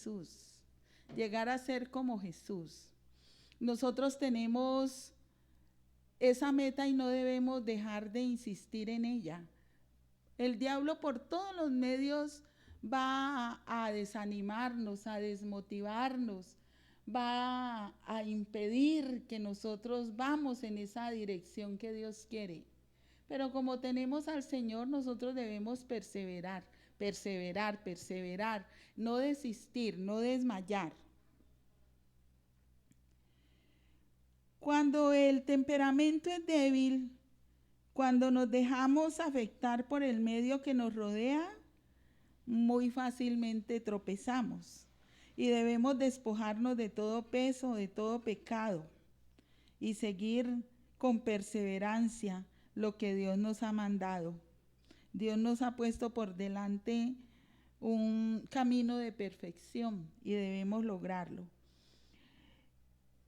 Jesús, llegar a ser como Jesús. Nosotros tenemos esa meta y no debemos dejar de insistir en ella. El diablo por todos los medios va a desanimarnos, a desmotivarnos, va a impedir que nosotros vamos en esa dirección que Dios quiere. Pero como tenemos al Señor, nosotros debemos perseverar, perseverar, perseverar, no desistir, no desmayar. Cuando el temperamento es débil, cuando nos dejamos afectar por el medio que nos rodea, muy fácilmente tropezamos y debemos despojarnos de todo peso, de todo pecado y seguir con perseverancia lo que Dios nos ha mandado. Dios nos ha puesto por delante un camino de perfección y debemos lograrlo.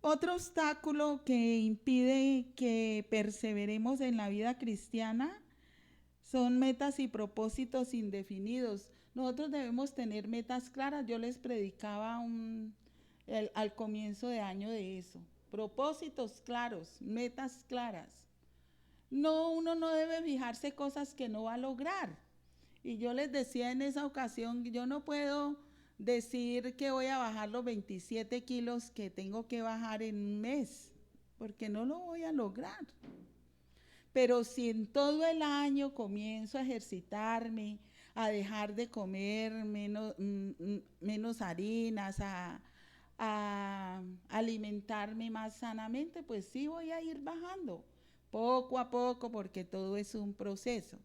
Otro obstáculo que impide que perseveremos en la vida cristiana son metas y propósitos indefinidos. Nosotros debemos tener metas claras. Yo les predicaba al comienzo de año de eso. Propósitos claros, metas claras. No, uno no debe fijarse cosas que no va a lograr. Y yo les decía en esa ocasión, yo no puedo decir que voy a bajar los 27 kilos que tengo que bajar en un mes, porque no lo voy a lograr. Pero si en todo el año comienzo a ejercitarme, a dejar de comer menos harinas, a alimentarme más sanamente, pues sí voy a ir bajando poco a poco, porque todo es un proceso.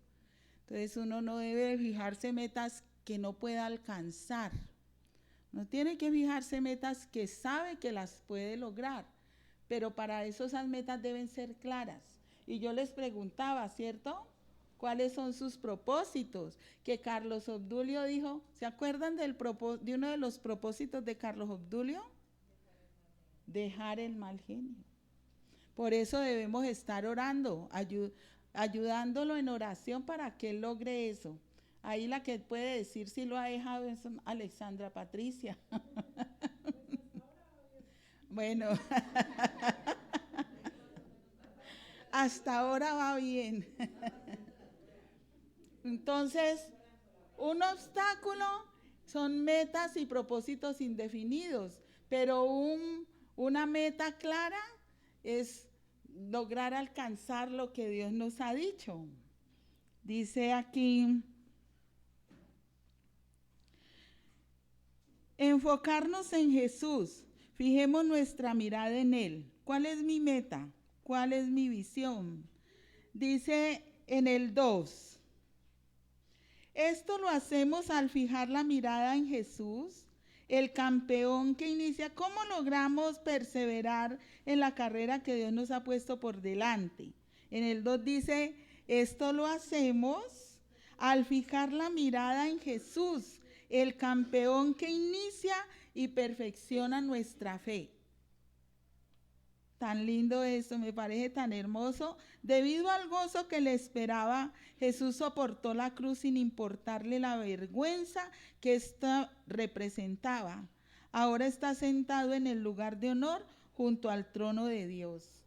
Entonces uno no debe fijarse metas que no pueda alcanzar. Uno tiene que fijarse metas que sabe que las puede lograr, pero para eso esas metas deben ser claras. Y yo les preguntaba, ¿cierto? ¿Cuáles son sus propósitos? Que Carlos Obdulio dijo, ¿se acuerdan de uno de los propósitos de Carlos Obdulio? Dejar el mal genio. Por eso debemos estar orando, ayudándolo en oración para que él logre eso. Ahí la que puede decir si lo ha dejado es Alexandra Patricia. Bueno, hasta ahora va bien. Entonces, un obstáculo son metas y propósitos indefinidos, pero una meta clara es lograr alcanzar lo que Dios nos ha dicho. Dice aquí, enfocarnos en Jesús, fijemos nuestra mirada en Él. ¿Cuál es mi meta? ¿Cuál es mi visión? Dice en el 2, esto lo hacemos al fijar la mirada en Jesús, el campeón que inicia. ¿Cómo logramos perseverar en la carrera que Dios nos ha puesto por delante? En el 2 dice, esto lo hacemos al fijar la mirada en Jesús, el campeón que inicia y perfecciona nuestra fe. Tan lindo esto, me parece tan hermoso. Debido al gozo que le esperaba, Jesús soportó la cruz sin importarle la vergüenza que ésta representaba. Ahora está sentado en el lugar de honor junto al trono de Dios.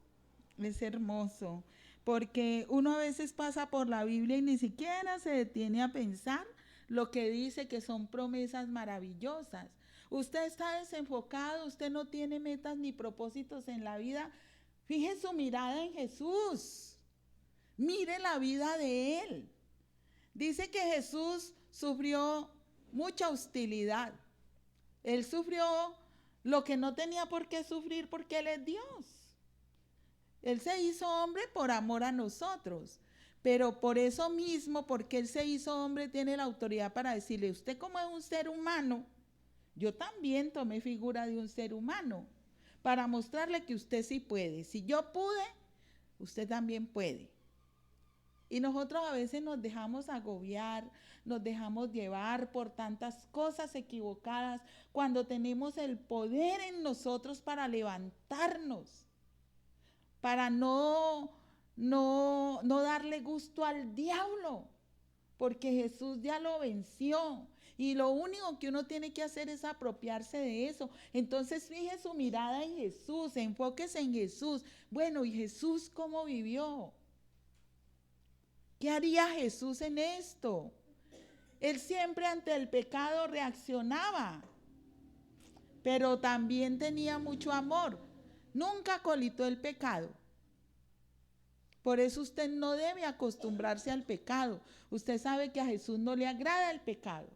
Es hermoso, porque uno a veces pasa por la Biblia y ni siquiera se detiene a pensar lo que dice, que son promesas maravillosas. Usted está desenfocado, usted no tiene metas ni propósitos en la vida. Fije su mirada en Jesús. Mire la vida de Él. Dice que Jesús sufrió mucha hostilidad. Él sufrió lo que no tenía por qué sufrir porque Él es Dios. Él se hizo hombre por amor a nosotros. Pero por eso mismo, porque Él se hizo hombre, tiene la autoridad para decirle, usted como es un ser humano, yo también tomé figura de un ser humano para mostrarle que usted sí puede. Si yo pude, usted también puede. Y nosotros a veces nos dejamos agobiar, nos dejamos llevar por tantas cosas equivocadas cuando tenemos el poder en nosotros para levantarnos, para no darle gusto al diablo, porque Jesús ya lo venció. Y lo único que uno tiene que hacer es apropiarse de eso. Entonces fije su mirada en Jesús, enfóquese en Jesús. Bueno, ¿y Jesús cómo vivió? ¿Qué haría Jesús en esto? Él siempre ante el pecado reaccionaba, pero también tenía mucho amor. Nunca colitó el pecado. Por eso usted no debe acostumbrarse al pecado. Usted sabe que a Jesús no le agrada el pecado.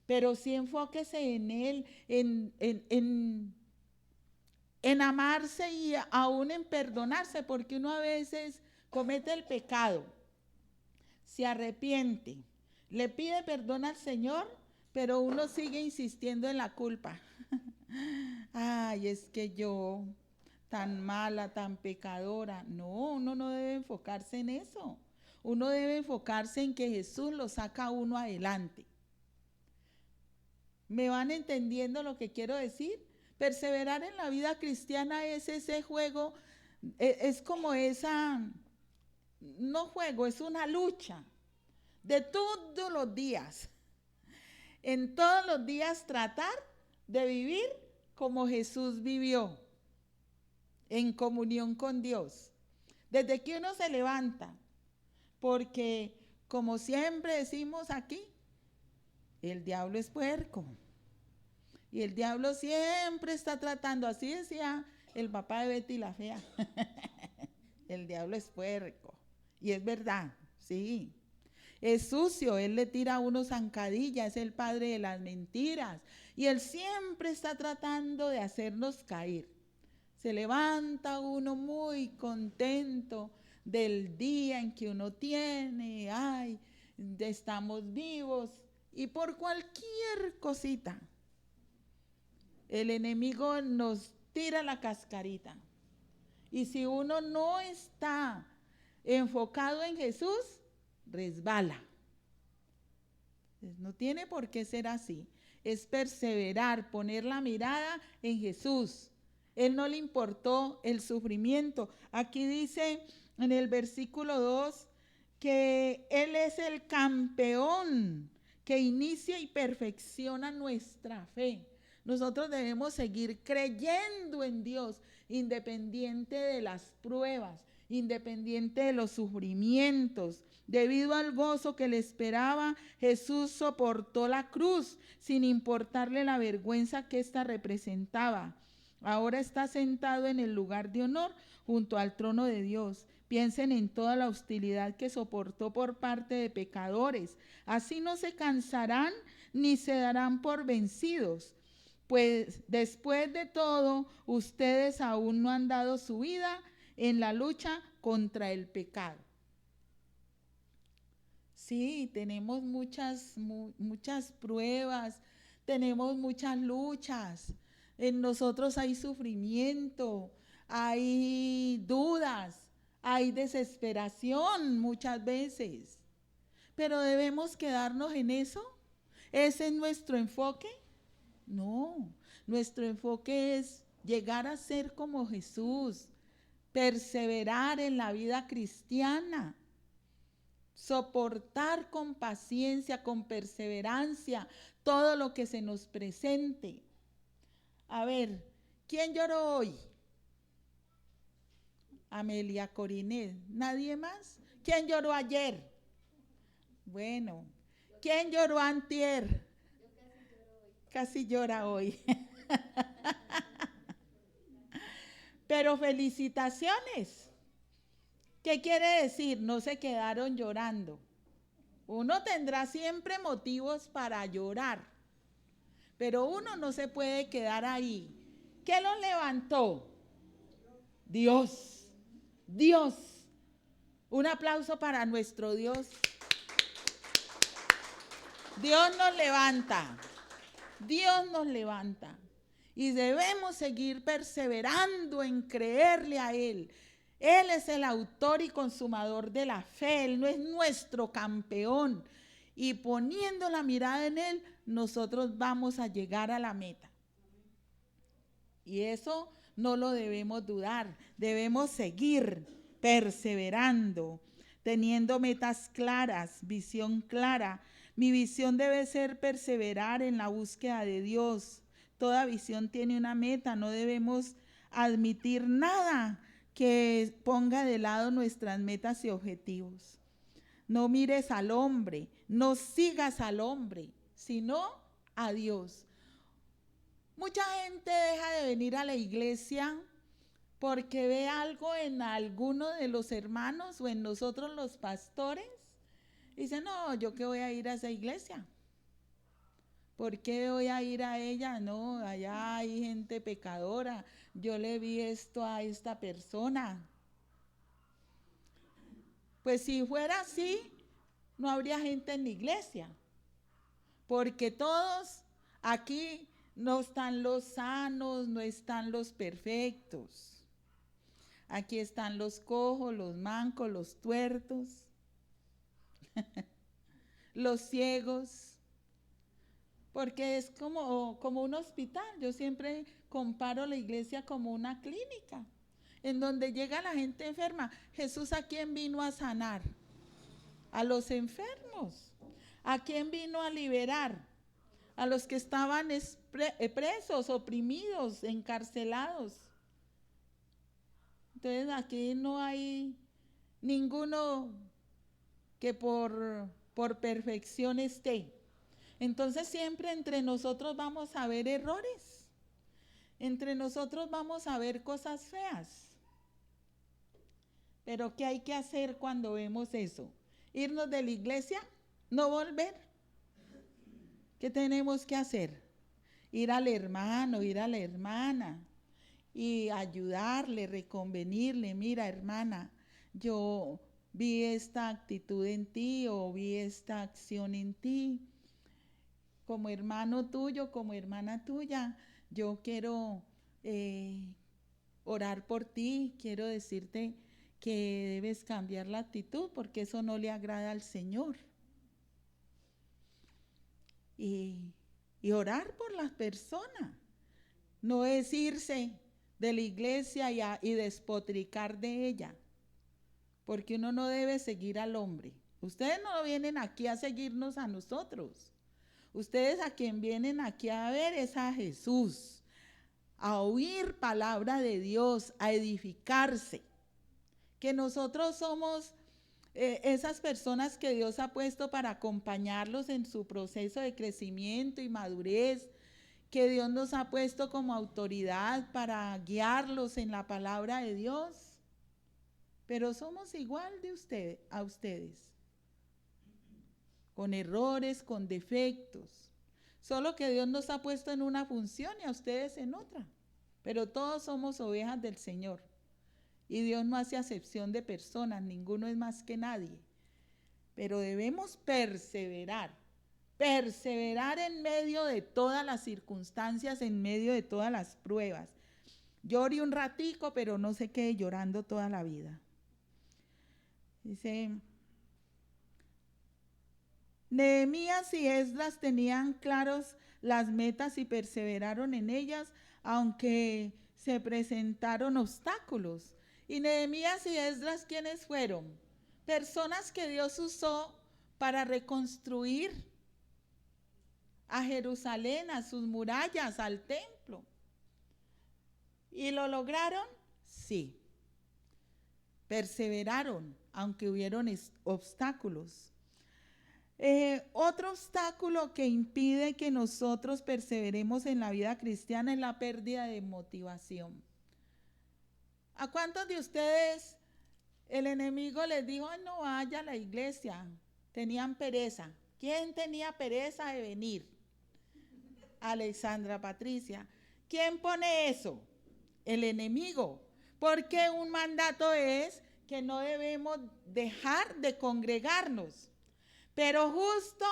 Pero sí enfóquese en Él, en amarse y aún en perdonarse, porque uno a veces comete el pecado, se arrepiente, le pide perdón al Señor, pero uno sigue insistiendo en la culpa. Ay, es que yo, tan mala, tan pecadora. No, uno no debe enfocarse en eso. Uno debe enfocarse en que Jesús lo saca a uno adelante. ¿Me van entendiendo lo que quiero decir? Perseverar en la vida cristiana es ese juego, es como esa, no juego, es una lucha de todos los días. En todos los días tratar de vivir como Jesús vivió, en comunión con Dios. Desde que uno se levanta, porque como siempre decimos aquí, el diablo es puerco. Y el diablo siempre está tratando, así decía el papá de Betty la Fea. El diablo es puerco. Y es verdad, sí. Es sucio, él le tira a uno zancadilla, es el padre de las mentiras. Y él siempre está tratando de hacernos caer. Se levanta uno muy contento del día en que uno tiene, ay, estamos vivos. Y por cualquier cosita, el enemigo nos tira la cascarita. Y si uno no está enfocado en Jesús, resbala. No tiene por qué ser así. Es perseverar, poner la mirada en Jesús. Él no le importó el sufrimiento. Aquí dice en el versículo 2 que Él es el campeón que inicia y perfecciona nuestra fe. Nosotros debemos seguir creyendo en Dios, independiente de las pruebas, independiente de los sufrimientos. Debido al gozo que le esperaba, Jesús soportó la cruz sin importarle la vergüenza que ésta representaba. Ahora está sentado en el lugar de honor junto al trono de Dios. Piensen en toda la hostilidad que soportó por parte de pecadores. Así no se cansarán ni se darán por vencidos. Pues después de todo, ustedes aún no han dado su vida en la lucha contra el pecado. Sí, tenemos muchas pruebas, tenemos muchas luchas. En nosotros hay sufrimiento, hay dudas, hay desesperación muchas veces. Pero debemos quedarnos en eso. ¿Ese es nuestro enfoque? No, nuestro enfoque es llegar a ser como Jesús, perseverar en la vida cristiana, soportar con paciencia, con perseverancia, todo lo que se nos presente. A ver, ¿quién lloró hoy? Amelia Corinet. ¿Nadie más? ¿Quién lloró ayer? Bueno, ¿quién lloró antier? Casi llora hoy. Pero felicitaciones. ¿Qué quiere decir? No se quedaron llorando. Uno tendrá siempre motivos para llorar, pero uno no se puede quedar ahí. ¿Qué los levantó? Dios. Dios. Un aplauso para nuestro Dios. Dios nos levanta. Dios nos levanta. Y debemos seguir perseverando en creerle a Él. Él es el autor y consumador de la fe. Él no es nuestro campeón. Y poniendo la mirada en Él, nosotros vamos a llegar a la meta. Y eso no lo debemos dudar. Debemos seguir perseverando, teniendo metas claras, visión clara. Mi visión debe ser perseverar en la búsqueda de Dios. Toda visión tiene una meta, no debemos admitir nada que ponga de lado nuestras metas y objetivos. No mires al hombre, no sigas al hombre, sino a Dios. Mucha gente deja de venir a la iglesia porque ve algo en alguno de los hermanos o en nosotros los pastores. Y dice, no, ¿yo qué voy a ir a esa iglesia? ¿Por qué voy a ir a ella? No, allá hay gente pecadora. Yo le vi esto a esta persona. Pues si fuera así, no habría gente en la iglesia. Porque todos aquí no están los sanos, no están los perfectos. Aquí están los cojos, los mancos, los tuertos, los ciegos. Porque es como un hospital. Yo siempre comparo la iglesia como una clínica, en donde llega la gente enferma. Jesús, ¿a quién vino a sanar? A los enfermos. ¿A quién vino a liberar? A los que estaban presos, oprimidos, encarcelados. Entonces aquí no hay ninguno que por perfección esté. Entonces siempre entre nosotros vamos a ver errores, entre nosotros vamos a ver cosas feas. Pero ¿qué hay que hacer cuando vemos eso? ¿Irnos de la iglesia? ¿No volver? ¿Qué tenemos que hacer? Ir al hermano, ir a la hermana y ayudarle, reconvenirle. Mira, hermana, yo vi esta actitud en ti o vi esta acción en ti. Como hermano tuyo, como hermana tuya, yo quiero orar por ti, quiero decirte que debes cambiar la actitud porque eso no le agrada al Señor. Y orar por las personas, no es irse de la iglesia y despotricar de ella, porque uno no debe seguir al hombre. Ustedes no vienen aquí a seguirnos a nosotros. Ustedes a quien vienen aquí a ver es a Jesús, a oír palabra de Dios, a edificarse. Que nosotros somos esas personas que Dios ha puesto para acompañarlos en su proceso de crecimiento y madurez, que Dios nos ha puesto como autoridad para guiarlos en la palabra de Dios. Pero somos igual a ustedes, con errores, con defectos. Solo que Dios nos ha puesto en una función y a ustedes en otra. Pero todos somos ovejas del Señor. Y Dios no hace acepción de personas, ninguno es más que nadie. Pero debemos perseverar en medio de todas las circunstancias, en medio de todas las pruebas. Llore un ratico, pero no se quede llorando toda la vida. Dice, Nehemías y Esdras tenían claros las metas y perseveraron en ellas, aunque se presentaron obstáculos. Y Nehemías y Esdras, ¿quiénes fueron? Personas que Dios usó para reconstruir a Jerusalén, a sus murallas, al templo. ¿Y lo lograron? Sí. Perseveraron, aunque hubieron obstáculos. Otro obstáculo que impide que nosotros perseveremos en la vida cristiana es la pérdida de motivación. ¿A cuántos de ustedes el enemigo les dijo, no vaya a la iglesia? Tenían pereza. ¿Quién tenía pereza de venir? Alexandra Patricia. ¿Quién pone eso? El enemigo. Porque un mandato es que no debemos dejar de congregarnos. Pero justo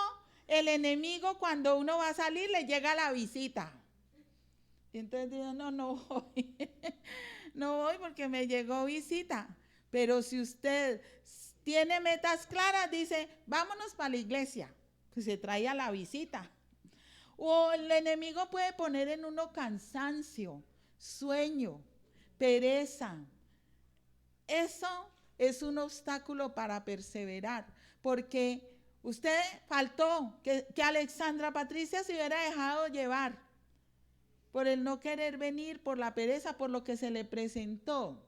el enemigo, cuando uno va a salir, le llega la visita. Y entonces digo, no voy. No voy porque me llegó visita. Pero si usted tiene metas claras, dice, vámonos para la iglesia. Pues se trae a la visita. O el enemigo puede poner en uno cansancio, sueño, pereza. Eso es un obstáculo para perseverar, porque Usted faltó que Alexandra Patricia se hubiera dejado llevar por el no querer venir, por la pereza, por lo que se le presentó.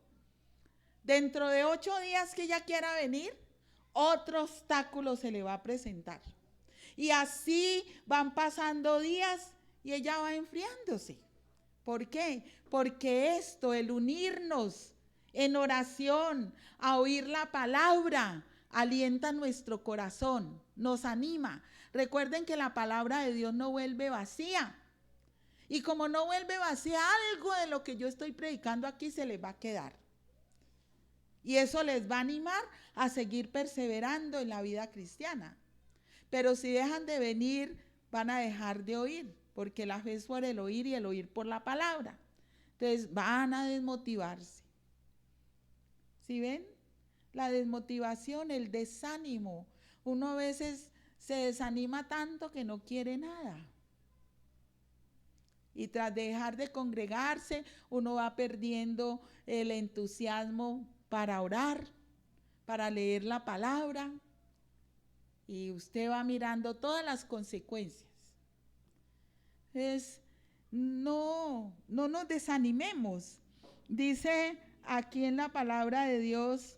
Dentro de 8 días que ella quiera venir, otro obstáculo se le va a presentar. Y así van pasando días y ella va enfriándose. ¿Por qué? Porque esto, el unirnos en oración, a oír la palabra, alienta nuestro corazón, nos anima. Recuerden que la palabra de Dios no vuelve vacía. Y como no vuelve vacía, algo de lo que yo estoy predicando aquí se les va a quedar. Y eso les va a animar a seguir perseverando en la vida cristiana. Pero si dejan de venir, van a dejar de oír, porque la fe es por el oír y el oír por la palabra. Entonces van a desmotivarse. ¿Sí ven? La desmotivación, el desánimo. Uno a veces se desanima tanto que no quiere nada. Y tras dejar de congregarse, uno va perdiendo el entusiasmo para orar, para leer la palabra. Y usted va mirando todas las consecuencias. No nos desanimemos. Dice aquí en la palabra de Dios,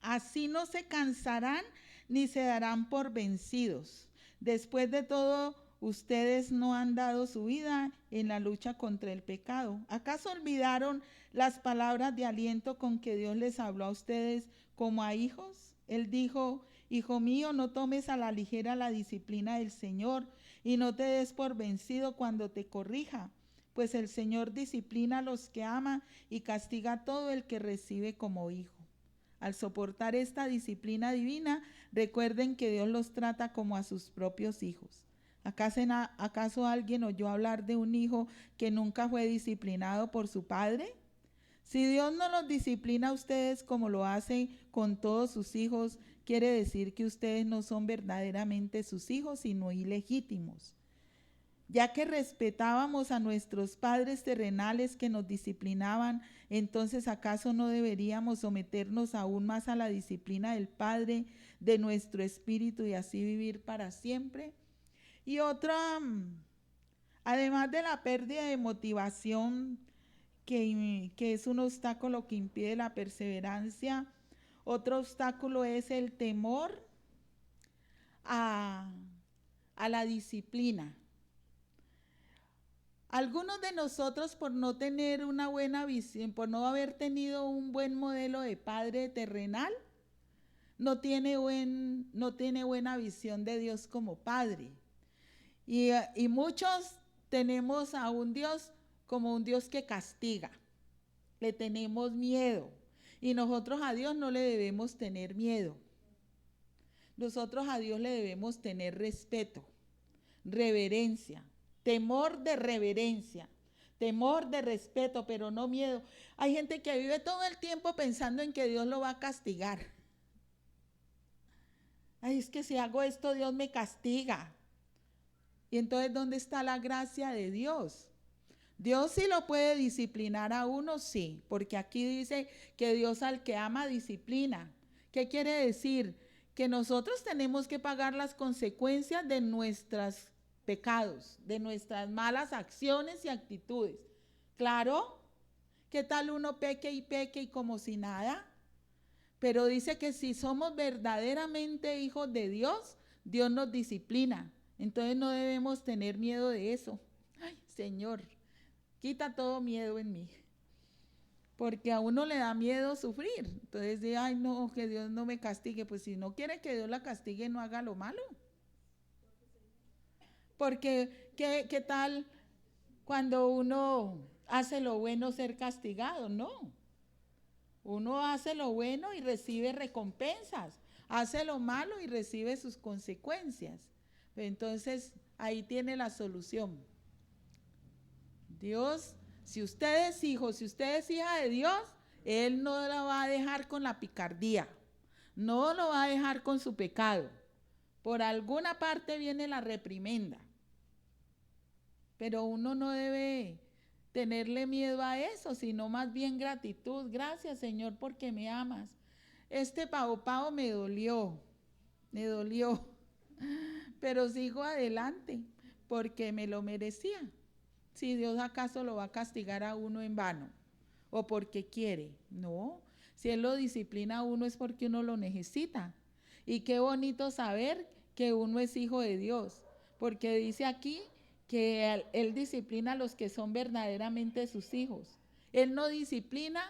así no se cansarán ni se darán por vencidos. Después de todo, ustedes no han dado su vida en la lucha contra el pecado. ¿Acaso olvidaron las palabras de aliento con que Dios les habló a ustedes como a hijos? Él dijo: hijo mío, no tomes a la ligera la disciplina del Señor y no te des por vencido cuando te corrija, pues el Señor disciplina a los que ama y castiga a todo el que recibe como hijo. Al soportar esta disciplina divina, recuerden que Dios los trata como a sus propios hijos. ¿Acaso alguien oyó hablar de un hijo que nunca fue disciplinado por su padre? Si Dios no los disciplina a ustedes como lo hace con todos sus hijos, quiere decir que ustedes no son verdaderamente sus hijos, sino ilegítimos. Ya que respetábamos a nuestros padres terrenales que nos disciplinaban, entonces ¿acaso no deberíamos someternos aún más a la disciplina del Padre de nuestro espíritu y así vivir para siempre? Y otra, además de la pérdida de motivación, que es un obstáculo que impide la perseverancia, otro obstáculo es el temor a la disciplina. Algunos de nosotros, por no tener una buena visión, por no haber tenido un buen modelo de padre terrenal, no tiene buena visión de Dios como padre. Y muchos tenemos a un Dios como un Dios que castiga. Le tenemos miedo. Y nosotros a Dios no le debemos tener miedo. Nosotros a Dios le debemos tener respeto, reverencia, temor de reverencia, temor de respeto, pero no miedo. Hay gente que vive todo el tiempo pensando en que Dios lo va a castigar. Ay, es que si hago esto, Dios me castiga. Y entonces, ¿dónde está la gracia de Dios? Dios sí lo puede disciplinar a uno, sí, porque aquí dice que Dios al que ama disciplina. ¿Qué quiere decir? Que nosotros tenemos que pagar las consecuencias de nuestros pecados, de nuestras malas acciones y actitudes. Claro, ¿qué tal uno peque y como si nada? Pero dice que si somos verdaderamente hijos de Dios, Dios nos disciplina. Entonces no debemos tener miedo de eso. Ay, Señor, quita todo miedo en mí. Porque a uno le da miedo sufrir. Entonces dice, ay no, que Dios no me castigue. Pues si no quiere que Dios la castigue, no haga lo malo. Porque, ¿qué tal cuando uno hace lo bueno ser castigado? No. Uno hace lo bueno y recibe recompensas. Hace lo malo y recibe sus consecuencias. Entonces, ahí tiene la solución. Dios, si usted es hijo, si usted es hija de Dios, Él no la va a dejar con la picardía. No lo va a dejar con su pecado. Por alguna parte viene la reprimenda. Pero uno no debe tenerle miedo a eso, sino más bien gratitud. Gracias, Señor, porque me amas. Este pavo me dolió. me dolió, pero sigo adelante porque me lo merecía. Si Dios acaso lo va a castigar a uno en vano o porque quiere, no. Si Él lo disciplina a uno es porque uno lo necesita. Y qué bonito saber que uno es hijo de Dios, porque dice aquí que Él disciplina a los que son verdaderamente sus hijos. Él no disciplina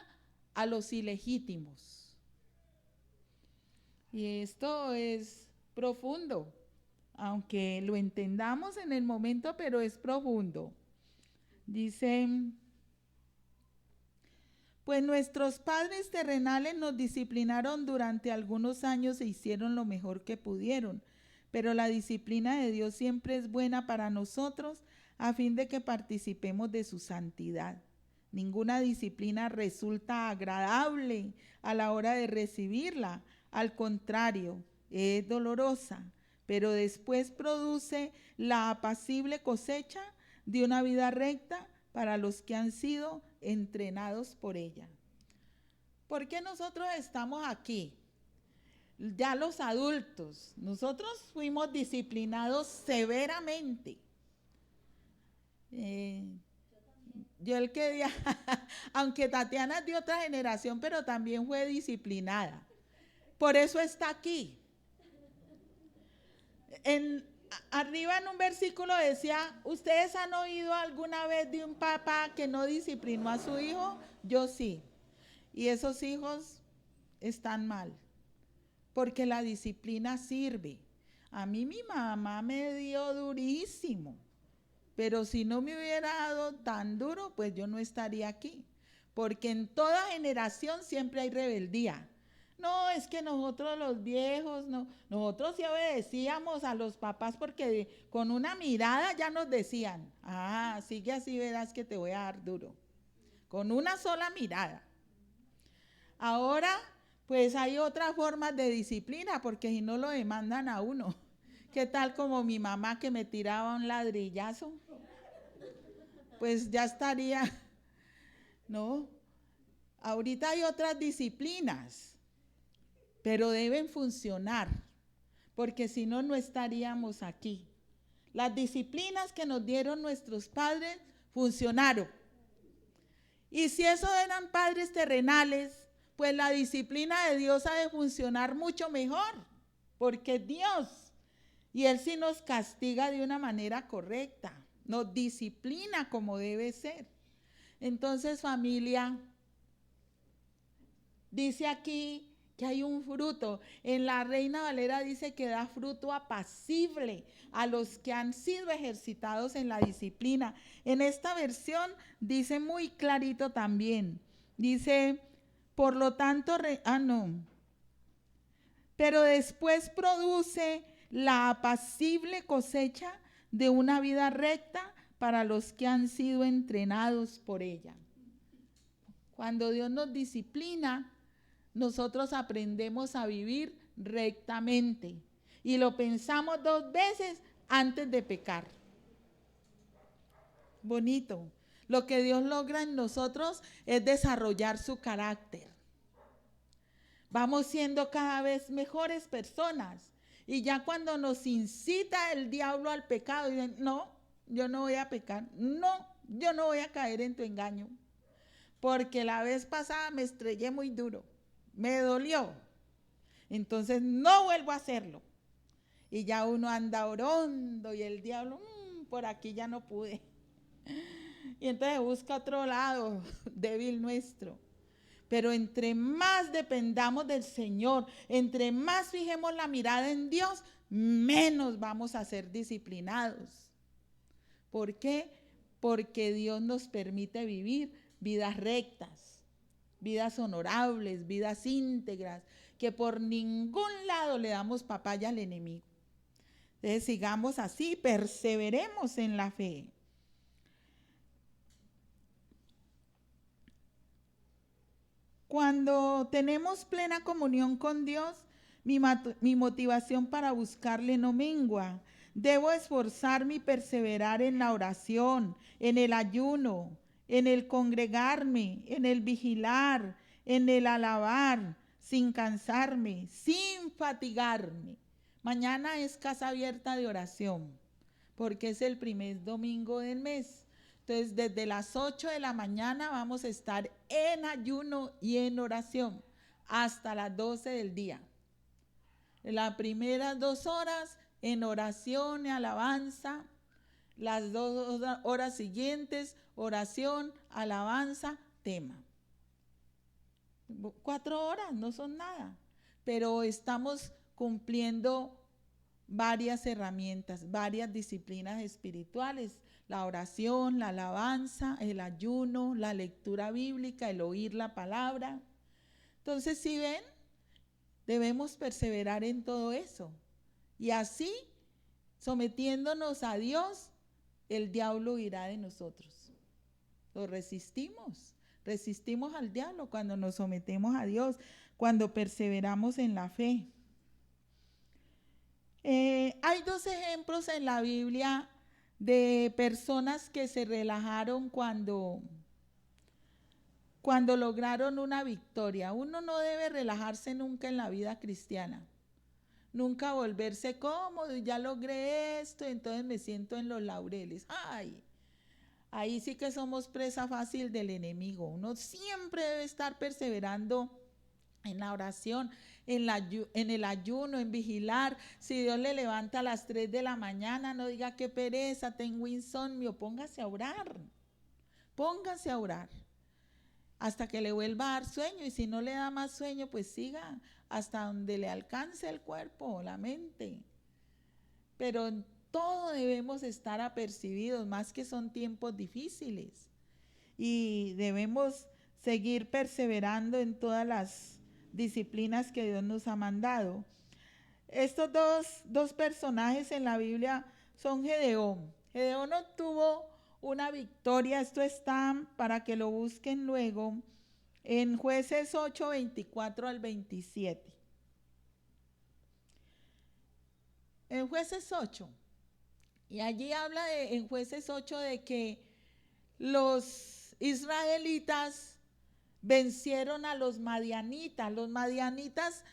a los ilegítimos. Y esto es profundo, aunque lo entendamos en el momento, pero es profundo. Dice, pues nuestros padres terrenales nos disciplinaron durante algunos años e hicieron lo mejor que pudieron, pero la disciplina de Dios siempre es buena para nosotros a fin de que participemos de su santidad. Ninguna disciplina resulta agradable a la hora de recibirla, al contrario, es dolorosa, pero después produce la apacible cosecha de una vida recta para los que han sido entrenados por ella. ¿Por qué nosotros estamos aquí? Ya los adultos, nosotros fuimos disciplinados severamente. Yo el que día, aunque Tatiana es de otra generación, pero también fue disciplinada. Por eso está aquí. Arriba en un versículo decía, ¿ustedes han oído alguna vez de un papá que no disciplinó a su hijo? Yo sí. Y esos hijos están mal, porque la disciplina sirve. A mí mi mamá me dio durísimo, pero si no me hubiera dado tan duro, pues yo no estaría aquí, porque en toda generación siempre hay rebeldía. No, es que nosotros los viejos, no, nosotros sí obedecíamos a los papás porque con una mirada ya nos decían, sigue así, verás que te voy a dar duro. Con una sola mirada. Ahora, pues hay otras formas de disciplina, porque si no lo demandan a uno. ¿Qué tal como mi mamá que me tiraba un ladrillazo? Pues ya estaría, ¿no? Ahorita hay otras disciplinas, pero deben funcionar, porque si no, no estaríamos aquí. Las disciplinas que nos dieron nuestros padres funcionaron. Y si esos eran padres terrenales, pues la disciplina de Dios ha de funcionar mucho mejor, porque Dios, y Él sí nos castiga de una manera correcta, nos disciplina como debe ser. Entonces, familia, dice aquí que hay un fruto. En la Reina Valera dice que da fruto apacible a los que han sido ejercitados en la disciplina. En esta versión dice muy clarito también. Dice, por lo tanto, pero después produce la apacible cosecha de una vida recta para los que han sido entrenados por ella. Cuando Dios nos disciplina, nosotros aprendemos a vivir rectamente y lo pensamos 2 veces antes de pecar. Bonito. Lo que Dios logra en nosotros es desarrollar su carácter. Vamos siendo cada vez mejores personas. Y ya cuando nos incita el diablo al pecado, dicen, no, yo no voy a pecar. No, yo no voy a caer en tu engaño. Porque la vez pasada me estrellé muy duro. Me dolió. Entonces no vuelvo a hacerlo. Y ya uno anda orando y el diablo, por aquí ya no pude. Y entonces busca otro lado débil nuestro. Pero entre más dependamos del Señor, entre más fijemos la mirada en Dios, menos vamos a ser disciplinados. ¿Por qué? Porque Dios nos permite vivir vidas rectas, vidas honorables, vidas íntegras, que por ningún lado le damos papaya al enemigo. Entonces sigamos así, perseveremos en la fe. Cuando tenemos plena comunión con Dios, mi motivación para buscarle no mengua. Debo esforzarme y perseverar en la oración, en el ayuno, en el congregarme, en el vigilar, en el alabar, sin cansarme, sin fatigarme. Mañana es casa abierta de oración, porque es el primer domingo del mes. Entonces, desde las 8 de la mañana vamos a estar en ayuno y en oración hasta las 12 del día. Las primeras 2 horas en oración y alabanza, las 2 horas siguientes, oración, alabanza, tema. 4 horas no son nada, pero estamos cumpliendo varias herramientas, varias disciplinas espirituales: la oración, la alabanza, el ayuno, la lectura bíblica, el oír la palabra. Entonces, si ven, debemos perseverar en todo eso. Y así, sometiéndonos a Dios, el diablo huirá de nosotros. Lo resistimos al diablo cuando nos sometemos a Dios, cuando perseveramos en la fe. Hay 2 ejemplos en la Biblia de personas que se relajaron cuando lograron una victoria. Uno no debe relajarse nunca en la vida cristiana. Nunca volverse cómodo, y ya logré esto, entonces me siento en los laureles. ¡Ay! Ahí sí que somos presa fácil del enemigo. Uno siempre debe estar perseverando en la oración, en el ayuno, en vigilar. Si Dios le levanta a las 3 de la mañana, no diga qué pereza, tengo insomnio. Póngase a orar. Póngase a orar hasta que le vuelva a dar sueño, y si no le da más sueño, pues siga hasta donde le alcance el cuerpo o la mente. Pero en todo debemos estar apercibidos, más que son tiempos difíciles, y debemos seguir perseverando en todas las disciplinas que Dios nos ha mandado. Estos dos personajes en la Biblia son Gedeón. Gedeón obtuvo una victoria. Esto está para que lo busquen luego en Jueces 8, 24 al 27. En Jueces 8. Y allí habla en Jueces 8 de que los israelitas vencieron a los madianitas. Los madianitas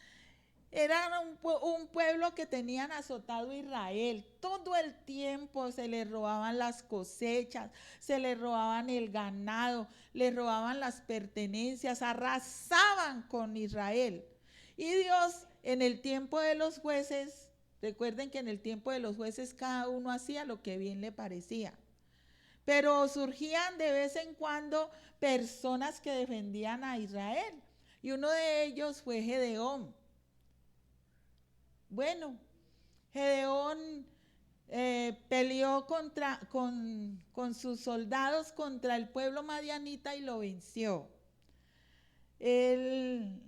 eran un pueblo que tenían azotado a Israel. Todo el tiempo se les robaban las cosechas, se les robaban el ganado, les robaban las pertenencias, arrasaban con Israel. Y Dios, en el tiempo de los jueces, recuerden que en el tiempo de los jueces cada uno hacía lo que bien le parecía. Pero surgían de vez en cuando personas que defendían a Israel. Y uno de ellos fue Gedeón. Bueno, Gedeón peleó con sus soldados contra el pueblo madianita y lo venció. El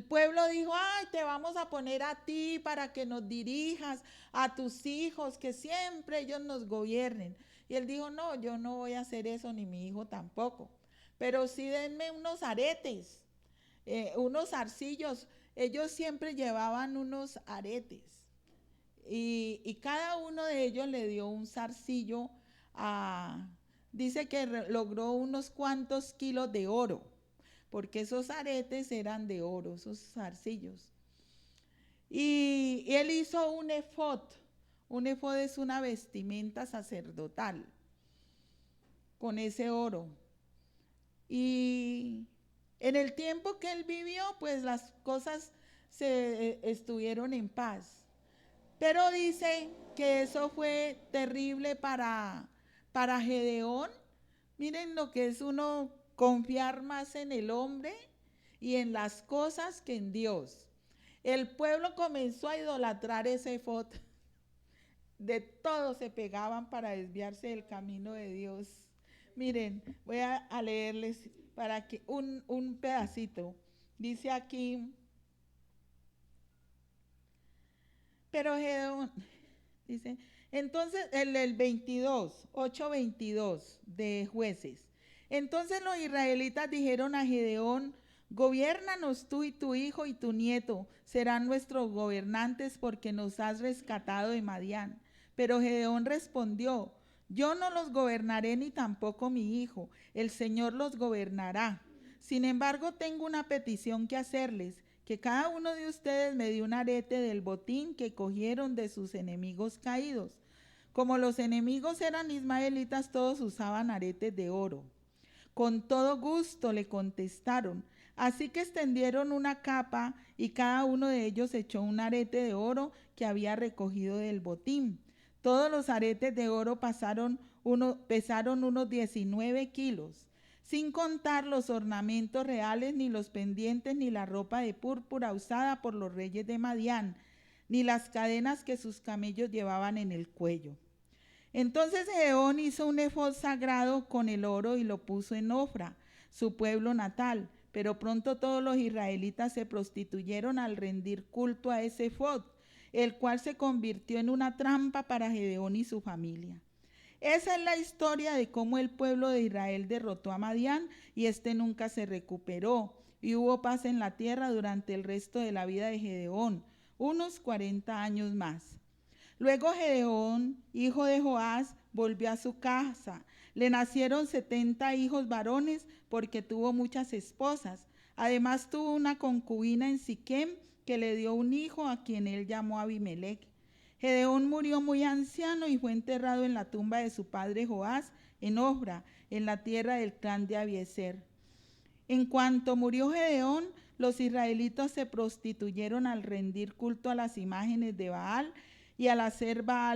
pueblo dijo: ay, te vamos a poner a ti para que nos dirijas, a tus hijos, que siempre ellos nos gobiernen. Y él dijo: no, yo no voy a hacer eso, ni mi hijo tampoco. Pero sí denme unos aretes, unos zarcillos. Ellos siempre llevaban unos aretes. Y cada uno de ellos le dio un zarcillo. Dice que logró unos cuantos kilos de oro, porque esos aretes eran de oro, esos zarcillos. Y él hizo un efod. Un efod es una vestimenta sacerdotal con ese oro. Y en el tiempo que él vivió, pues las cosas estuvieron en paz. Pero dice que eso fue terrible para Gedeón. Miren lo que es uno confiar más en el hombre y en las cosas que en Dios. El pueblo comenzó a idolatrar ese efod. De todo se pegaban para desviarse del camino de Dios. Miren, voy a leerles para que un pedacito. Dice aquí: pero Gedeón, dice, entonces el 22, 8:22 de Jueces. Entonces los israelitas dijeron a Gedeón: gobiérnanos tú, y tu hijo y tu nieto serán nuestros gobernantes, porque nos has rescatado de Madián. Pero Gedeón respondió: yo no los gobernaré, ni tampoco mi hijo, el Señor los gobernará. Sin embargo, tengo una petición que hacerles: que cada uno de ustedes me dé un arete del botín que cogieron de sus enemigos caídos. Como los enemigos eran ismaelitas, todos usaban aretes de oro. Con todo gusto le contestaron. Así que extendieron una capa y cada uno de ellos echó un arete de oro que había recogido del botín. Todos los aretes de oro pesaron unos 19 kilos, sin contar los ornamentos reales, ni los pendientes, ni la ropa de púrpura usada por los reyes de Madián, ni las cadenas que sus camellos llevaban en el cuello. Entonces Gedeón hizo un efod sagrado con el oro y lo puso en Ofra, su pueblo natal, pero pronto todos los israelitas se prostituyeron al rendir culto a ese efod, el cual se convirtió en una trampa para Gedeón y su familia. Esa es la historia de cómo el pueblo de Israel derrotó a Madián y nunca se recuperó, y hubo paz en la tierra durante el resto de la vida de Gedeón, unos 40 años más. Luego Gedeón, hijo de Joás, volvió a su casa. Le nacieron 70 hijos varones porque tuvo muchas esposas. Además tuvo una concubina en Siquem que le dio un hijo a quien él llamó Abimelech. Gedeón murió muy anciano y fue enterrado en la tumba de su padre Joás en Ofra, en la tierra del clan de Abiezer. En cuanto murió Gedeón, los israelitas se prostituyeron al rendir culto a las imágenes de Baal y al hacer a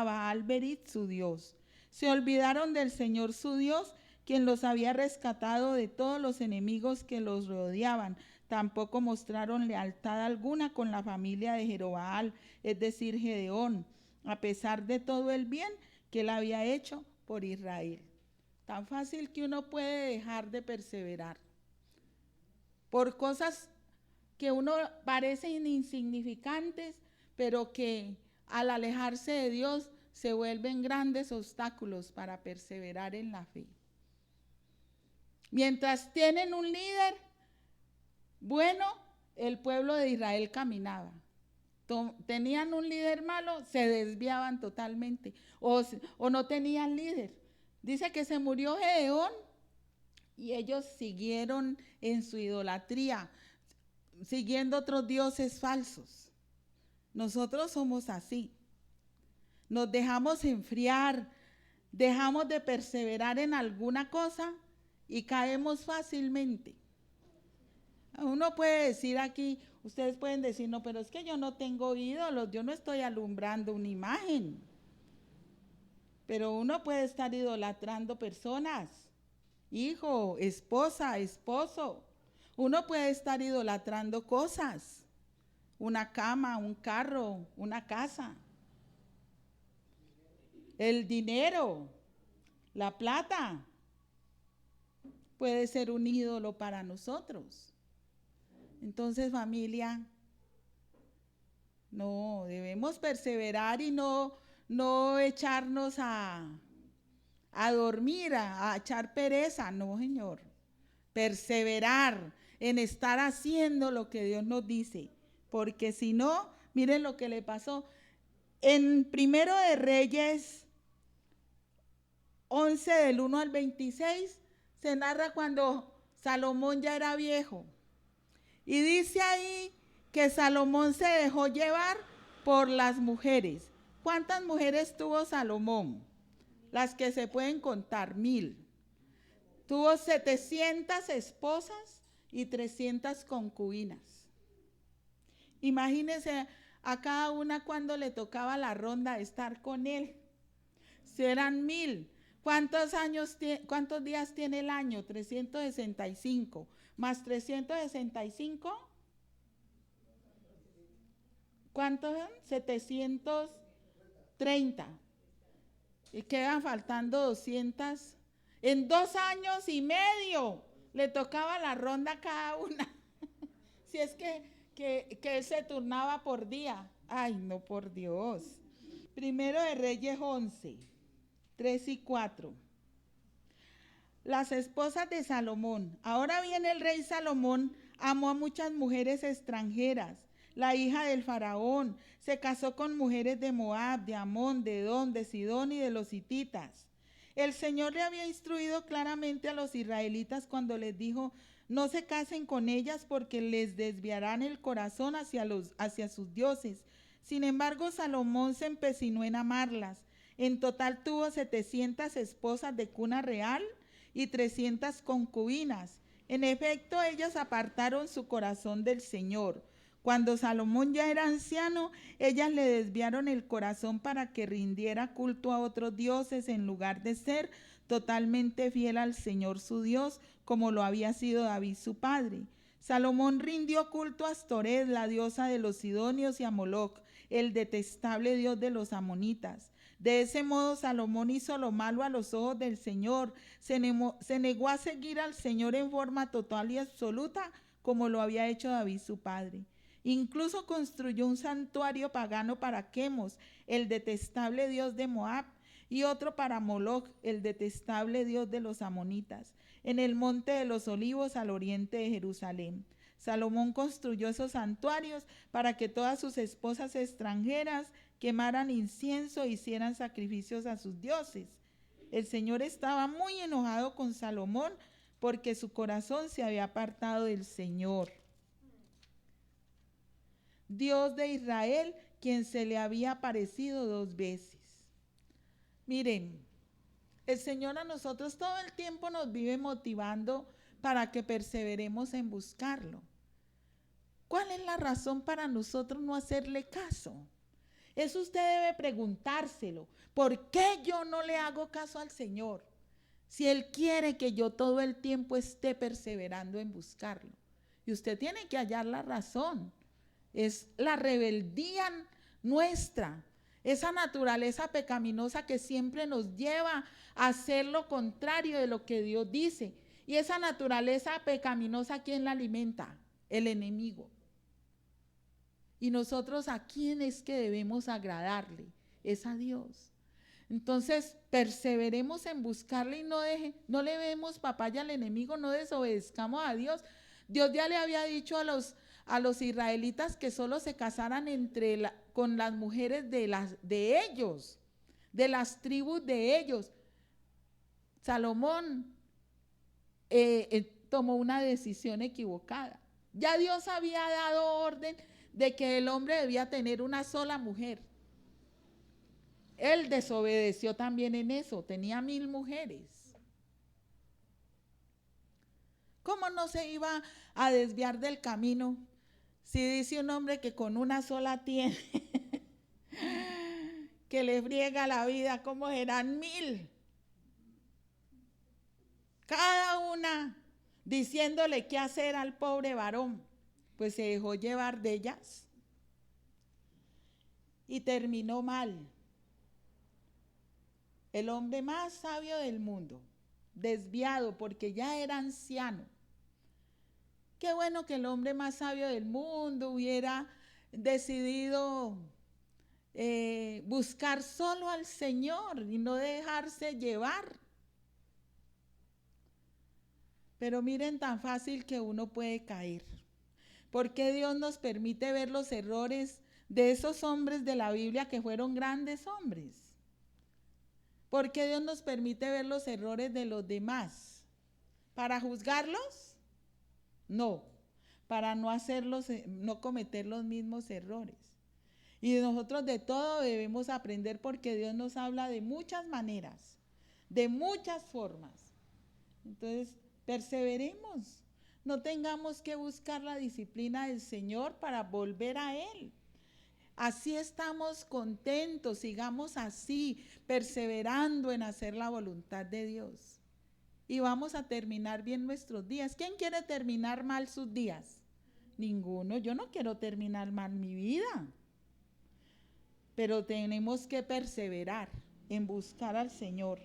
Baal-Berit su Dios. Se olvidaron del Señor su Dios, quien los había rescatado de todos los enemigos que los rodeaban. Tampoco mostraron lealtad alguna con la familia de Jerobaal, es decir, Gedeón, a pesar de todo el bien que él había hecho por Israel. Tan fácil que uno puede dejar de perseverar por cosas que uno parecen insignificantes, pero que al alejarse de Dios se vuelven grandes obstáculos para perseverar en la fe. Mientras tienen un líder bueno, el pueblo de Israel caminaba. Tenían un líder malo, se desviaban totalmente, o no tenían líder. Dice que se murió Gedeón y ellos siguieron en su idolatría, siguiendo otros dioses falsos. Nosotros somos así. Nos dejamos enfriar, dejamos de perseverar en alguna cosa y caemos fácilmente. Uno puede decir aquí, ustedes pueden decir, no, pero es que yo no tengo ídolos, yo no estoy alumbrando una imagen. Pero uno puede estar idolatrando personas, hijo, esposa, esposo. Uno puede estar idolatrando cosas, una cama, un carro, una casa, el dinero, la plata. Puede ser un ídolo para nosotros. Entonces, familia, no, debemos perseverar y no echarnos a dormir, a echar pereza, no, Señor. Perseverar en estar haciendo lo que Dios nos dice, porque si no, miren lo que le pasó. En Primero de Reyes 11, del 1 al 26, se narra cuando Salomón ya era viejo. Y dice ahí que Salomón se dejó llevar por las mujeres. ¿Cuántas mujeres tuvo Salomón? Las que se pueden contar, 1000. Tuvo 700 esposas y 300 concubinas. Imagínense a cada una cuando le tocaba la ronda de estar con él. Si eran 1000, ¿cuántos días tiene el año? 365. Más 365, ¿cuántos son? 730. Y quedan faltando 200. En 2 años y medio le tocaba la ronda a cada una. Si es que él se turnaba por día. Ay, no, por Dios. Primero de Reyes 11, 3 y 4. Las esposas de Salomón. Ahora bien, el rey Salomón amó a muchas mujeres extranjeras. La hija del faraón se casó con mujeres de Moab, de Amón, de Edom, de Sidón y de los hititas. El Señor le había instruido claramente a los israelitas cuando les dijo: no se casen con ellas porque les desviarán el corazón hacia sus dioses. Sin embargo, Salomón se empecinó en amarlas. En total tuvo 700 esposas de cuna real y 300 concubinas. En efecto, ellas apartaron su corazón del Señor. Cuando Salomón ya era anciano, ellas le desviaron el corazón para que rindiera culto a otros dioses en lugar de ser totalmente fiel al Señor su Dios, como lo había sido David su padre. Salomón rindió culto a Astoret, la diosa de los sidonios, y a Moloc, el detestable dios de los amonitas. De ese modo Salomón hizo lo malo a los ojos del Señor. Se negó a seguir al Señor en forma total y absoluta, como lo había hecho David su padre. Incluso construyó un santuario pagano para Quemos, el detestable dios de Moab, y otro para Moloc, el detestable dios de los amonitas, en el monte de los olivos al oriente de Jerusalén. Salomón construyó esos santuarios para que todas sus esposas extranjeras quemaran incienso e hicieran sacrificios a sus dioses. El Señor estaba muy enojado con Salomón porque su corazón se había apartado del Señor, Dios de Israel, quien se le había aparecido 2 veces. Miren, el Señor a nosotros todo el tiempo nos vive motivando para que perseveremos en buscarlo. ¿Cuál es la razón para nosotros no hacerle caso? Eso usted debe preguntárselo. ¿Por qué yo no le hago caso al Señor? Si Él quiere que yo todo el tiempo esté perseverando en buscarlo. Y usted tiene que hallar la razón. Es la rebeldía nuestra, esa naturaleza pecaminosa que siempre nos lleva a hacer lo contrario de lo que Dios dice. Y esa naturaleza pecaminosa, ¿quién la alimenta? El enemigo. Y nosotros, ¿a quién es que debemos agradarle? Es a Dios. Entonces, perseveremos en buscarle y no le demos papaya al enemigo, no desobedezcamos a Dios. Dios ya le había dicho a los israelitas que solo se casaran con las mujeres de ellos, de las tribus de ellos. Salomón tomó una decisión equivocada. Ya Dios había dado orden de que el hombre debía tener una sola mujer. Él desobedeció también en eso, tenía 1000 mujeres. ¿Cómo no se iba a desviar del camino si dice un hombre que con una sola tiene, que le friega la vida? ¿Cómo serán 1000? Cada una diciéndole qué hacer al pobre varón, pues se dejó llevar de ellas y terminó mal. El hombre más sabio del mundo, desviado porque ya era anciano. Qué bueno que el hombre más sabio del mundo hubiera decidido buscar solo al Señor y no dejarse llevar. Pero miren tan fácil que uno puede caer. ¿Por qué Dios nos permite ver los errores de esos hombres de la Biblia que fueron grandes hombres? ¿Por qué Dios nos permite ver los errores de los demás? ¿Para juzgarlos? No, para no cometer los mismos errores. Y nosotros de todo debemos aprender porque Dios nos habla de muchas maneras, de muchas formas. Entonces, perseveremos. No tengamos que buscar la disciplina del Señor para volver a Él. Así estamos contentos, sigamos así, perseverando en hacer la voluntad de Dios. Y vamos a terminar bien nuestros días. ¿Quién quiere terminar mal sus días? Ninguno. Yo no quiero terminar mal mi vida. Pero tenemos que perseverar en buscar al Señor.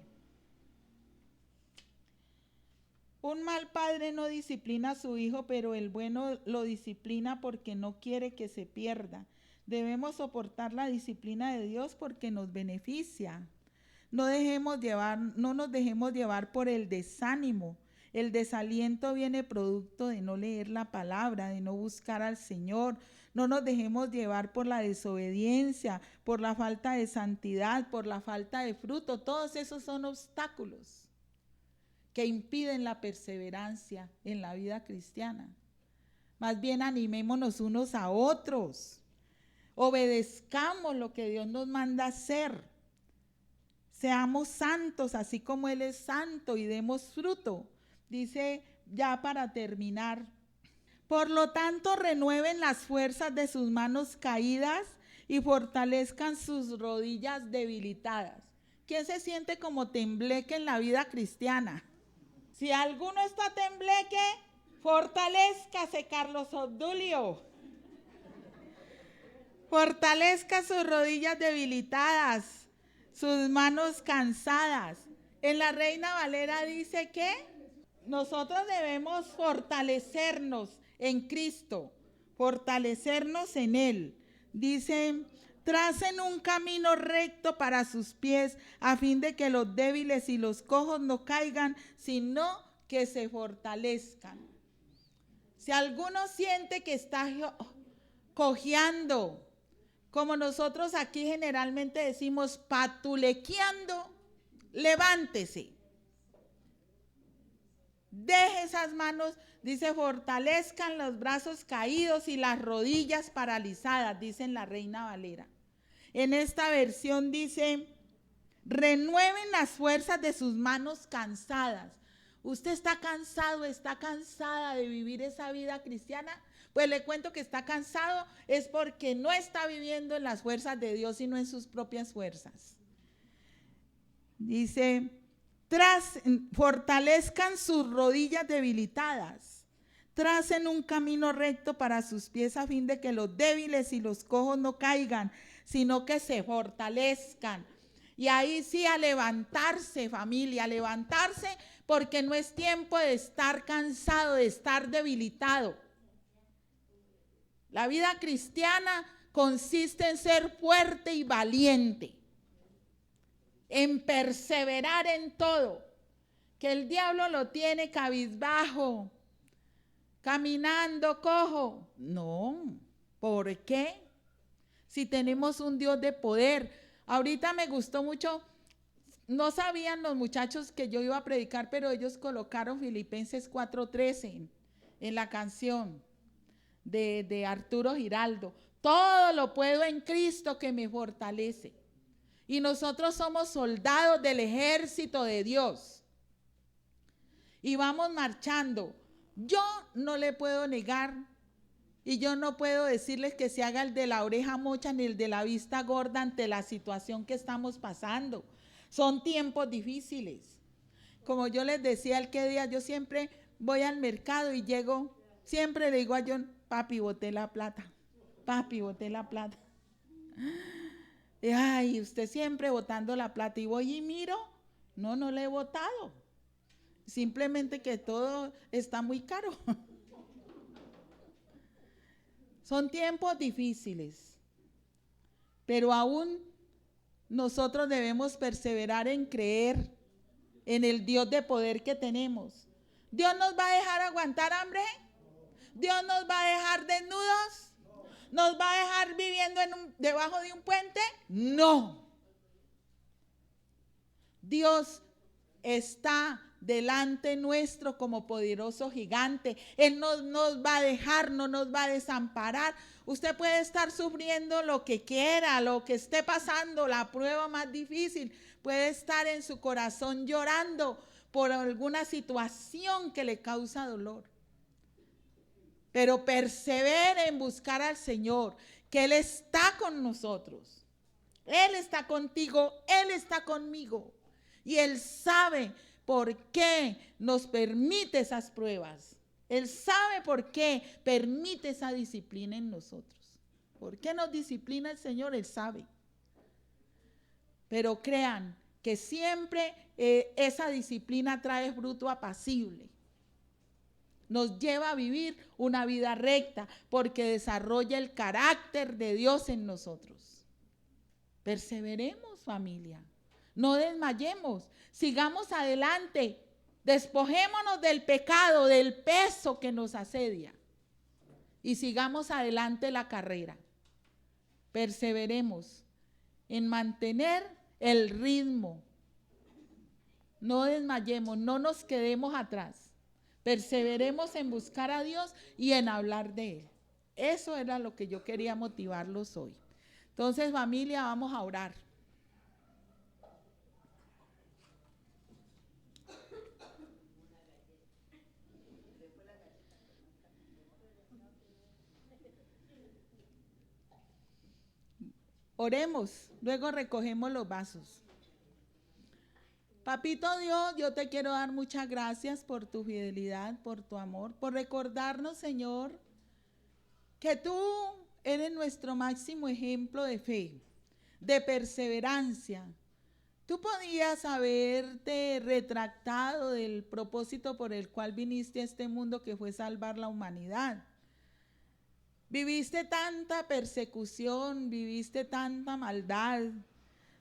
Un mal padre no disciplina a su hijo, pero el bueno lo disciplina porque no quiere que se pierda. Debemos soportar la disciplina de Dios porque nos beneficia. No nos dejemos llevar por el desánimo. El desaliento viene producto de no leer la palabra, de no buscar al Señor. No nos dejemos llevar por la desobediencia, por la falta de santidad, por la falta de fruto. Todos esos son obstáculos que impiden la perseverancia en la vida cristiana. Más bien animémonos unos a otros. Obedezcamos lo que Dios nos manda hacer. Seamos santos, así como Él es santo, y demos fruto. Dice ya para terminar: por lo tanto, renueven las fuerzas de sus manos caídas y fortalezcan sus rodillas debilitadas. ¿Quién se siente como tembleque en la vida cristiana? Si alguno está tembleque, fortalézcase, Carlos Obdulio. Fortalezca sus rodillas debilitadas, sus manos cansadas. En la Reina Valera dice que nosotros debemos fortalecernos en Cristo, fortalecernos en Él. Dice: tracen un camino recto para sus pies, a fin de que los débiles y los cojos no caigan, sino que se fortalezcan. Si alguno siente que está cojeando, como nosotros aquí generalmente decimos, patulequeando, levántese. Deje esas manos, dice, fortalezcan los brazos caídos y las rodillas paralizadas, dice en la Reina Valera. En esta versión dice: renueven las fuerzas de sus manos cansadas. ¿Usted está cansado, está cansada de vivir esa vida cristiana? Pues le cuento que está cansado es porque no está viviendo en las fuerzas de Dios, sino en sus propias fuerzas. Dice: fortalezcan sus rodillas debilitadas, tracen un camino recto para sus pies, a fin de que los débiles y los cojos no caigan, sino que se fortalezcan. Y ahí sí, a levantarse, familia, a levantarse, porque no es tiempo de estar cansado, de estar debilitado. La vida cristiana consiste en ser fuerte y valiente, en perseverar en todo. Que el diablo lo tiene cabizbajo, caminando cojo. No, ¿por qué? Si tenemos un Dios de poder. Ahorita me gustó mucho, no sabían los muchachos que yo iba a predicar, pero ellos colocaron Filipenses 4:13 en la canción de Arturo Giraldo. Todo lo puedo en Cristo que me fortalece. Y nosotros somos soldados del ejército de Dios. Y vamos marchando. Yo no le puedo negar, y yo no puedo decirles que se haga el de la oreja mocha ni el de la vista gorda ante la situación que estamos pasando. Son tiempos difíciles. Como yo les decía el que día, yo siempre voy al mercado y llego, siempre le digo a John: papi, boté la plata. Papi, boté la plata. Ay, usted siempre botando la plata. Y voy y miro, no la he botado. Simplemente que todo está muy caro. Son tiempos difíciles, pero aún nosotros debemos perseverar en creer en el Dios de poder que tenemos. ¿Dios nos va a dejar aguantar hambre? ¿Dios nos va a dejar desnudos? ¿Nos va a dejar viviendo debajo de un puente? No. Dios está delante nuestro como poderoso gigante. Él no nos va a dejar, no nos va a desamparar. Usted puede estar sufriendo lo que quiera, lo que esté pasando, la prueba más difícil. Puede estar en su corazón llorando por alguna situación que le causa dolor. Pero persevere en buscar al Señor, que Él está con nosotros. Él está contigo, Él está conmigo. Y Él sabe por qué nos permite esas pruebas. Él sabe por qué permite esa disciplina en nosotros. ¿Por qué nos disciplina el Señor? Él sabe. Pero crean que siempre esa disciplina trae fruto apacible. Nos lleva a vivir una vida recta porque desarrolla el carácter de Dios en nosotros. Perseveremos, familia. No desmayemos. Sigamos adelante. Despojémonos del pecado, del peso que nos asedia y sigamos adelante la carrera. Perseveremos en mantener el ritmo. No desmayemos, no nos quedemos atrás. Perseveremos en buscar a Dios y en hablar de Él. Eso era lo que yo quería motivarlos hoy. Entonces, familia, vamos a orar. Oremos, luego recogemos los vasos. Papito Dios, yo te quiero dar muchas gracias por tu fidelidad, por tu amor, por recordarnos, Señor, que tú eres nuestro máximo ejemplo de fe, de perseverancia. Tú podías haberte retractado del propósito por el cual viniste a este mundo, que fue salvar la humanidad. Viviste tanta persecución, viviste tanta maldad,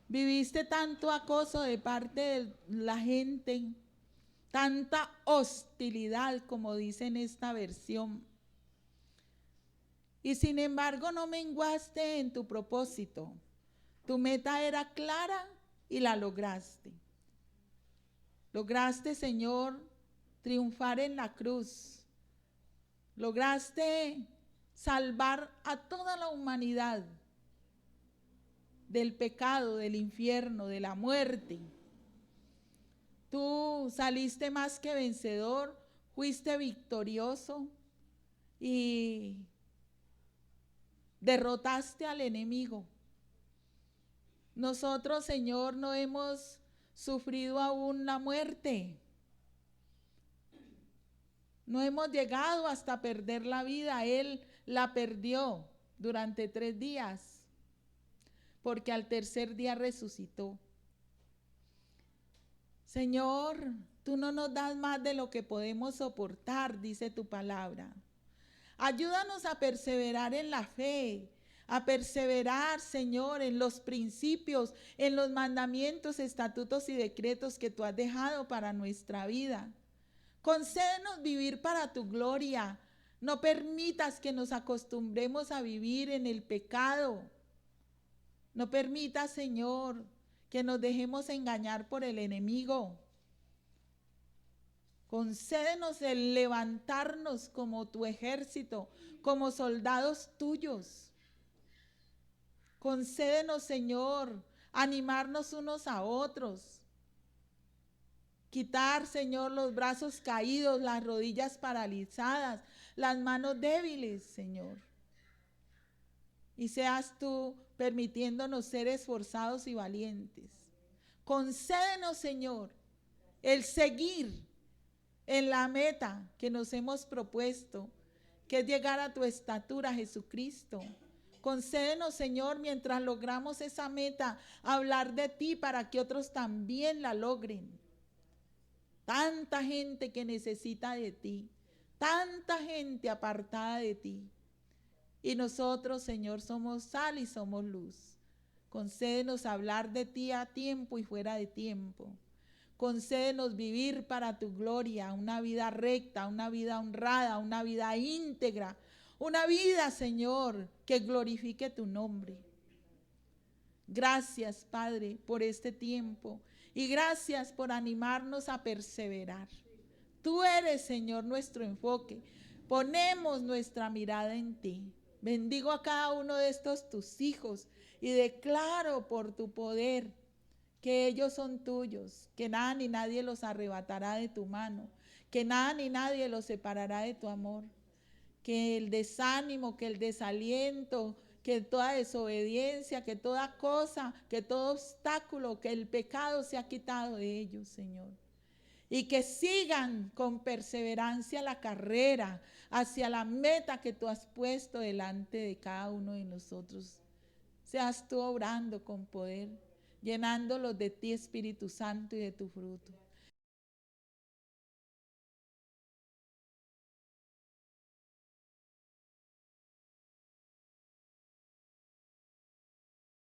viviste tanto acoso de parte de la gente, tanta hostilidad, como dice en esta versión. Y sin embargo no menguaste en tu propósito. Tu meta era clara y la lograste. Lograste, Señor, triunfar en la cruz. Lograste salvar a toda la humanidad del pecado, del infierno, de la muerte. Tú saliste más que vencedor, fuiste victorioso y derrotaste al enemigo. Nosotros, Señor, no hemos sufrido aún la muerte. No hemos llegado hasta perder la vida. Él la perdió durante 3 días, porque al tercer día resucitó. Señor, tú no nos das más de lo que podemos soportar, dice tu palabra. Ayúdanos a perseverar en la fe, a perseverar, Señor, en los principios, en los mandamientos, estatutos y decretos que tú has dejado para nuestra vida. Concédenos vivir para tu gloria. No permitas que nos acostumbremos a vivir en el pecado. No permitas, Señor, que nos dejemos engañar por el enemigo. Concédenos el levantarnos como tu ejército, como soldados tuyos. Concédenos, Señor, animarnos unos a otros. Quitar, Señor, los brazos caídos, las rodillas paralizadas, las manos débiles, Señor. Y seas tú permitiéndonos ser esforzados y valientes. Concédenos, Señor, el seguir en la meta que nos hemos propuesto, que es llegar a tu estatura, Jesucristo. Concédenos, Señor, mientras logramos esa meta, hablar de ti para que otros también la logren. Tanta gente que necesita de ti, tanta gente apartada de ti. Y nosotros, Señor, somos sal y somos luz. Concédenos hablar de ti a tiempo y fuera de tiempo. Concédenos vivir para tu gloria, una vida recta, una vida honrada, una vida íntegra, una vida, Señor, que glorifique tu nombre. Gracias, Padre, por este tiempo y gracias por animarnos a perseverar. Tú eres, Señor, nuestro enfoque. Ponemos nuestra mirada en ti. Bendigo a cada uno de estos tus hijos y declaro por tu poder que ellos son tuyos, que nada ni nadie los arrebatará de tu mano, que nada ni nadie los separará de tu amor, que el desánimo, que el desaliento, que toda desobediencia, que toda cosa, que todo obstáculo, que el pecado se ha quitado de ellos, Señor. Y que sigan con perseverancia la carrera hacia la meta que tú has puesto delante de cada uno de nosotros. Seas tú obrando con poder, llenándolos de ti, Espíritu Santo, y de tu fruto.